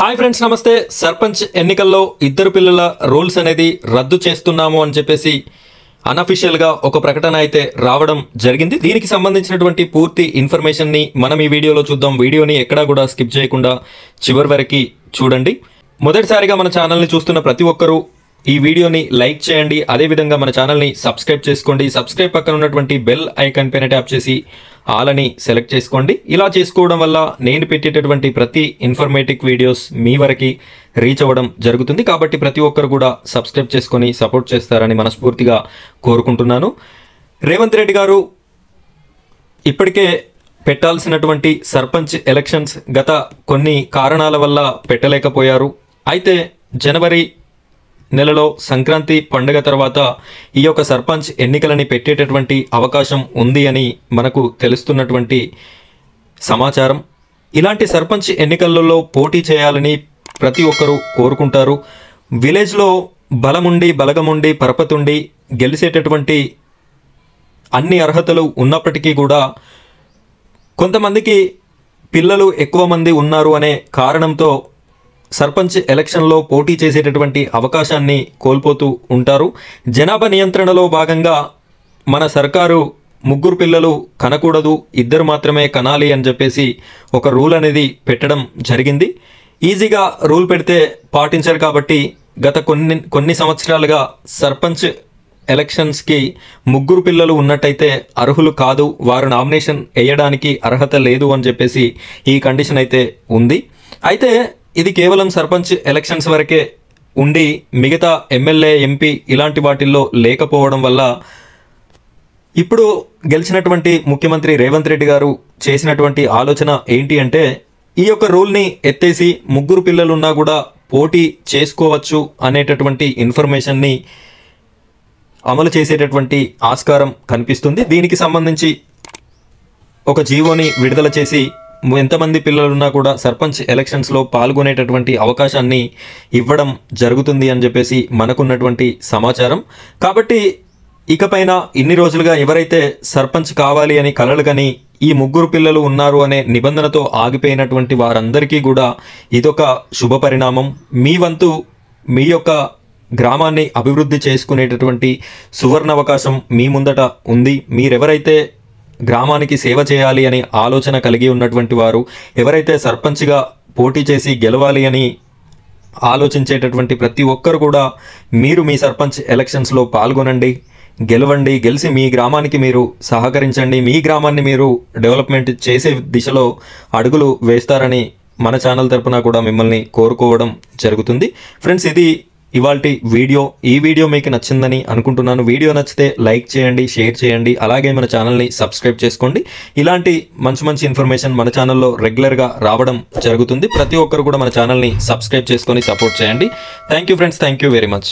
Hi friends, నమస్తే. సర్పంచ్ ఎన్నికల్లో ఇద్దరు పిల్లల రూల్స్ అనేది రద్దు చేస్తున్నాము అని చెప్పేసి అనఫిషియల్గా ఒక ప్రకటన అయితే రావడం జరిగింది. దీనికి సంబంధించినటువంటి పూర్తి ఇన్ఫర్మేషన్ని మనం ఈ వీడియోలో చూద్దాం. వీడియోని ఎక్కడా కూడా స్కిప్ చేయకుండా చివరి వరకు చూడండి. మొదటిసారిగా మన ఛానల్ని చూస్తున్న ప్రతి ఒక్కరూ ఈ వీడియోని లైక్ చేయండి. అదేవిధంగా మన ఛానల్ని సబ్స్క్రైబ్ చేసుకోండి. సబ్స్క్రైబ్ పక్కన ఉన్నటువంటి బెల్ ఐకాన్ పైన ట్యాప్ చేసి ఆల్ అని సెలెక్ట్ చేసుకోండి. ఇలా చేసుకోవడం వల్ల నేను పెట్టేటటువంటి ప్రతి ఇన్ఫర్మేటివ్ వీడియోస్ మీ వరకు రీచ్ అవ్వడం జరుగుతుంది. కాబట్టి ప్రతి ఒక్కరు కూడా సబ్స్క్రైబ్ చేసుకొని సపోర్ట్ చేస్తారని మనస్ఫూర్తిగా కోరుకుంటున్నాను. రేవంత్ రెడ్డి గారు ఇప్పటికే పెట్టాల్సినటువంటి సర్పంచ్ ఎలక్షన్స్ గత కొన్ని కారణాల వల్ల పెట్టలేకపోయారు. అయితే జనవరి నెలలో సంక్రాంతి పండుగ తర్వాత ఈ యొక్క సర్పంచ్ ఎన్నికలని పెట్టేటటువంటి అవకాశం ఉంది అని మనకు తెలుస్తున్నటువంటి సమాచారం. ఇలాంటి సర్పంచ్ ఎన్నికలలో పోటీ చేయాలని ప్రతి ఒక్కరూ కోరుకుంటారు. విలేజ్లో బలముండి బలగముండి పరపతుండి గెలిచేటటువంటి అన్ని అర్హతలు ఉన్నప్పటికీ కూడా కొంతమందికి పిల్లలు ఎక్కువ మంది ఉన్నారు అనే కారణంతో సర్పంచ్ ఎలక్షన్లో పోటీ చేసేటటువంటి అవకాశాన్ని కోల్పోతూ ఉంటారు. జనాభా నియంత్రణలో భాగంగా మన సర్కారు ముగ్గురు పిల్లలు కనకూడదు, ఇద్దరు మాత్రమే కనాలి అని చెప్పేసి ఒక రూల్ అనేది పెట్టడం జరిగింది. ఈజీగా రూల్ పెడితే పాటించారు కాబట్టి గత కొన్ని సంవత్సరాలుగా సర్పంచ్ ఎలక్షన్స్కి ముగ్గురు పిల్లలు ఉన్నట్టయితే అర్హులు కాదు, వారు నామినేషన్ వేయడానికి అర్హత లేదు అని చెప్పేసి ఈ కండిషన్ అయితే ఉంది. అయితే ఇది కేవలం సర్పంచ్ ఎలక్షన్స్ వరకే ఉండి మిగతా ఎమ్మెల్యే, ఎంపీ ఇలాంటి వాటిల్లో లేకపోవడం వల్ల ఇప్పుడు గెలిచినటువంటి ముఖ్యమంత్రి రేవంత్ రెడ్డి గారు చేసినటువంటి ఆలోచన ఏంటి అంటే ఈ యొక్క రూల్ని ఎత్తేసి ముగ్గురు పిల్లలున్నా కూడా పోటీ చేసుకోవచ్చు అనేటటువంటి ఇన్ఫర్మేషన్ని అమలు చేసేటటువంటి ఆస్కారం కనిపిస్తుంది. దీనికి సంబంధించి ఒక జీవోని విడుదల చేసి ఎంతమంది పిల్లలున్నా కూడా సర్పంచ్ ఎలక్షన్స్లో పాల్గొనేటటువంటి అవకాశాన్ని ఇవ్వడం జరుగుతుంది అని చెప్పేసి మనకున్నటువంటి సమాచారం. కాబట్టి ఇకపైన ఇన్ని రోజులుగా ఎవరైతే సర్పంచ్ కావాలి అని కలలు కని ఈ ముగ్గురు పిల్లలు ఉన్నారు అనే నిబంధనతో ఆగిపోయినటువంటి వారందరికీ కూడా ఇదొక శుభ పరిణామం. మీ వంతు మీ యొక్క గ్రామాన్ని అభివృద్ధి చేసుకునేటటువంటి సువర్ణ అవకాశం మీ ముందట ఉంది. మీరెవరైతే గ్రామానికి సేవ చేయాలి అని ఆలోచన కలిగి ఉన్నటువంటి వారు, ఎవరైతే సర్పంచ్గా పోటీ చేసి గెలవాలి అని ఆలోచించేటటువంటి ప్రతి ఒక్కరు కూడా మీరు మీ సర్పంచ్ ఎలక్షన్స్లో పాల్గొనండి, గెలవండి. గెలిచి మీ గ్రామానికి మీరు సహకరించండి, మీ గ్రామాన్ని మీరు డెవలప్మెంట్ చేసే దిశలో అడుగులు వేస్తారని మన ఛానల్ తరపున కూడా మిమ్మల్ని కోరుకోవడం జరుగుతుంది. ఫ్రెండ్స్, ఇది ఇవాల్టి వీడియో. ఈ వీడియో మీకు నచ్చిందని అనుకుంటున్నాను. వీడియో నచ్చితే లైక్ చేయండి, షేర్ చేయండి, అలాగే మన ఛానల్ని సబ్స్క్రైబ్ చేసుకోండి. ఇలాంటి మంచి ఇన్ఫర్మేషన్ మన ఛానల్లో రెగ్యులర్గా రావడం జరుగుతుంది. ప్రతి ఒక్కరు కూడా మన ఛానల్ని సబ్స్క్రైబ్ చేసుకొని సపోర్ట్ చేయండి. Thank you friends, thank you very much.